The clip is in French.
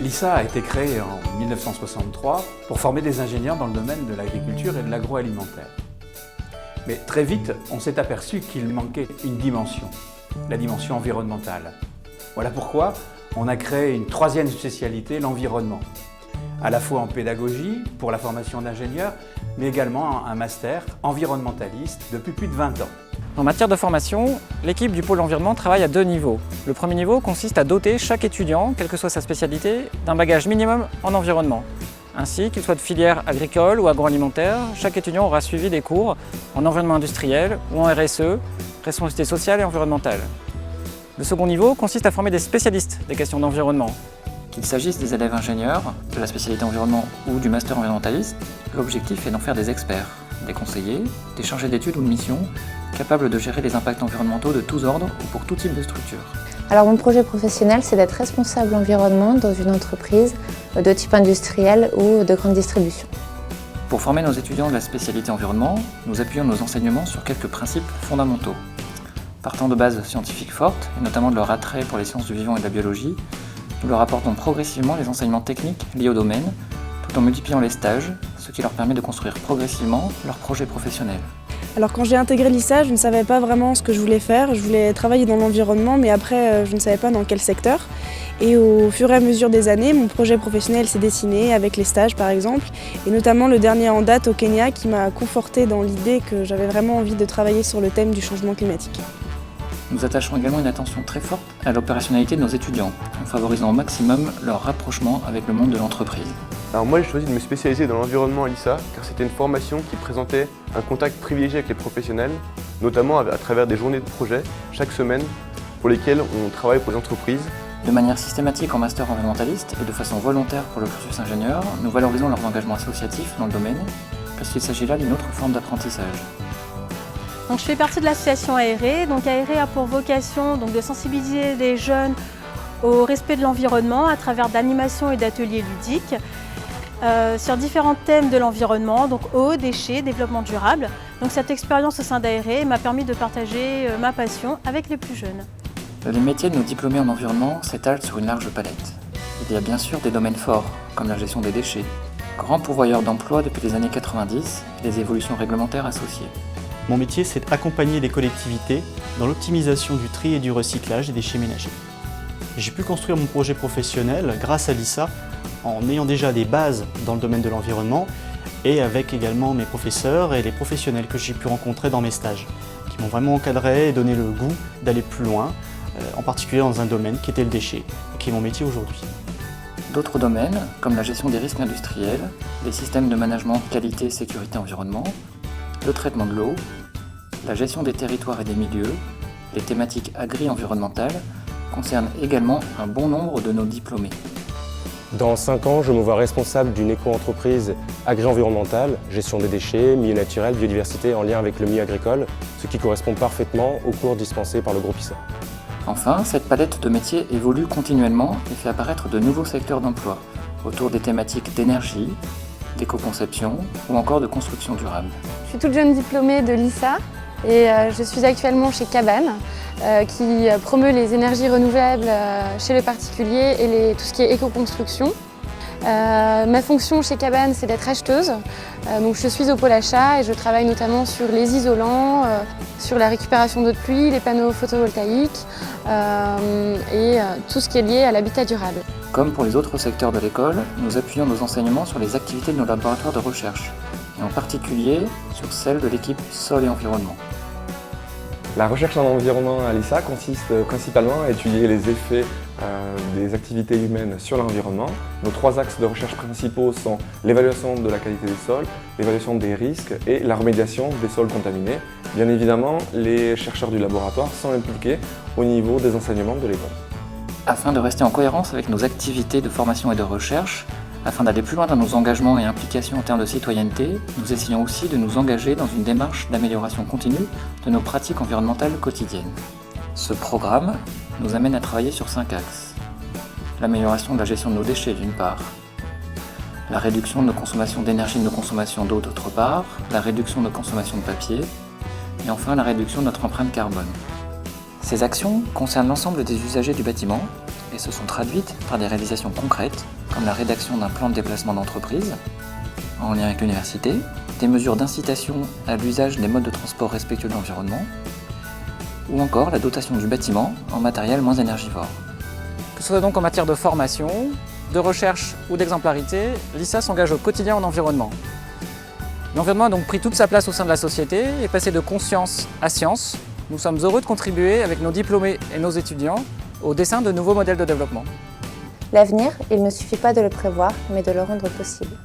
L'ISA a été créée en 1963 pour former des ingénieurs dans le domaine de l'agriculture et de l'agroalimentaire. Mais très vite, on s'est aperçu qu'il manquait une dimension, la dimension environnementale. Voilà pourquoi on a créé une troisième spécialité, l'environnement, à la fois en pédagogie pour la formation d'ingénieurs, mais également un master environnementaliste depuis plus de 20 ans. En matière de formation, l'équipe du pôle environnement travaille à 2 niveaux. Le premier niveau consiste à doter chaque étudiant, quelle que soit sa spécialité, d'un bagage minimum en environnement. Ainsi, qu'il soit de filière agricole ou agroalimentaire, chaque étudiant aura suivi des cours en environnement industriel ou en RSE, responsabilité sociale et environnementale. Le second niveau consiste à former des spécialistes des questions d'environnement. Qu'il s'agisse des élèves ingénieurs, de la spécialité environnement ou du master environnementaliste, l'objectif est d'en faire des experts, des conseillers, des chargés d'études ou de mission, capables de gérer les impacts environnementaux de tous ordres ou pour tout type de structure. Alors mon projet professionnel, c'est d'être responsable environnement dans une entreprise de type industriel ou de grande distribution. Pour former nos étudiants de la spécialité environnement, nous appuyons nos enseignements sur quelques principes fondamentaux. Partant de bases scientifiques fortes, et notamment de leur attrait pour les sciences du vivant et de la biologie, nous leur apportons progressivement les enseignements techniques liés au domaine, tout en multipliant les stages, ce qui leur permet de construire progressivement leur projet professionnel. Alors quand j'ai intégré l'ISA, je ne savais pas vraiment ce que je voulais faire. Je voulais travailler dans l'environnement, mais après je ne savais pas dans quel secteur. Et au fur et à mesure des années, mon projet professionnel s'est dessiné avec les stages par exemple, et notamment le dernier en date au Kenya qui m'a conforté dans l'idée que j'avais vraiment envie de travailler sur le thème du changement climatique. Nous attachons également une attention très forte à l'opérationnalité de nos étudiants, en favorisant au maximum leur rapprochement avec le monde de l'entreprise. Alors moi j'ai choisi de me spécialiser dans l'environnement à l'ISA car c'était une formation qui présentait un contact privilégié avec les professionnels, notamment à travers des journées de projet chaque semaine pour lesquelles on travaille pour les entreprises. De manière systématique en master environnementaliste et de façon volontaire pour le cursus ingénieur, nous valorisons leurs engagements associatifs dans le domaine parce qu'il s'agit là d'une autre forme d'apprentissage. Donc, je fais partie de l'association AERE. Donc AERE a pour vocation de sensibiliser les jeunes au respect de l'environnement à travers d'animations et d'ateliers ludiques sur différents thèmes de l'environnement, donc eau, déchets, développement durable. Donc cette expérience au sein d'AERE m'a permis de partager ma passion avec les plus jeunes. Les métiers de nos diplômés en environnement s'étalent sur une large palette. Il y a bien sûr des domaines forts, comme la gestion des déchets, grand pourvoyeur d'emplois depuis les années 90 et les évolutions réglementaires associées. Mon métier, c'est d'accompagner les collectivités dans l'optimisation du tri et du recyclage des déchets ménagers. J'ai pu construire mon projet professionnel grâce à l'ISA en ayant déjà des bases dans le domaine de l'environnement et avec également mes professeurs et les professionnels que j'ai pu rencontrer dans mes stages, qui m'ont vraiment encadré et donné le goût d'aller plus loin, en particulier dans un domaine qui était le déchet, qui est mon métier aujourd'hui. D'autres domaines, comme la gestion des risques industriels, les systèmes de management qualité, sécurité, environnement, le traitement de l'eau, la gestion des territoires et des milieux, les thématiques agri-environnementales concernent également un bon nombre de nos diplômés. Dans 5 ans, je me vois responsable d'une éco-entreprise agri-environnementale, gestion des déchets, milieu naturel, biodiversité en lien avec le milieu agricole, ce qui correspond parfaitement aux cours dispensés par le groupe ISA. Enfin, cette palette de métiers évolue continuellement et fait apparaître de nouveaux secteurs d'emploi autour des thématiques d'énergie, d'éco-conception ou encore de construction durable. Je suis toute jeune diplômée de l'ISA et je suis actuellement chez Cabane qui promeut les énergies renouvelables chez le particulier et tout ce qui est éco-construction. Ma fonction chez Cabane, c'est d'être acheteuse. Donc je suis au pôle achat et je travaille notamment sur les isolants, sur la récupération d'eau de pluie, les panneaux photovoltaïques et tout ce qui est lié à l'habitat durable. Comme pour les autres secteurs de l'école, nous appuyons nos enseignements sur les activités de nos laboratoires de recherche, et en particulier sur celles de l'équipe Sol et Environnement. La recherche en environnement à l'ISA consiste principalement à étudier les effets des activités humaines sur l'environnement. Nos 3 axes de recherche principaux sont l'évaluation de la qualité des sols, l'évaluation des risques et la remédiation des sols contaminés. Bien évidemment, les chercheurs du laboratoire sont impliqués au niveau des enseignements de l'école. Afin de rester en cohérence avec nos activités de formation et de recherche, afin d'aller plus loin dans nos engagements et implications en termes de citoyenneté, nous essayons aussi de nous engager dans une démarche d'amélioration continue de nos pratiques environnementales quotidiennes. Ce programme nous amène à travailler sur 5 axes. L'amélioration de la gestion de nos déchets d'une part, la réduction de nos consommations d'énergie et de nos consommations d'eau d'autre part, la réduction de nos consommations de papier, et enfin la réduction de notre empreinte carbone. Ces actions concernent l'ensemble des usagers du bâtiment et et se sont traduites par des réalisations concrètes, comme la rédaction d'un plan de déplacement d'entreprise en lien avec l'université, des mesures d'incitation à l'usage des modes de transport respectueux de l'environnement, ou encore la dotation du bâtiment en matériel moins énergivore. Que ce soit donc en matière de formation, de recherche ou d'exemplarité, l'ISA s'engage au quotidien en environnement. L'environnement a donc pris toute sa place au sein de la société et passé de conscience à science. Nous sommes heureux de contribuer avec nos diplômés et nos étudiants au dessin de nouveaux modèles de développement. L'avenir, il ne suffit pas de le prévoir, mais de le rendre possible.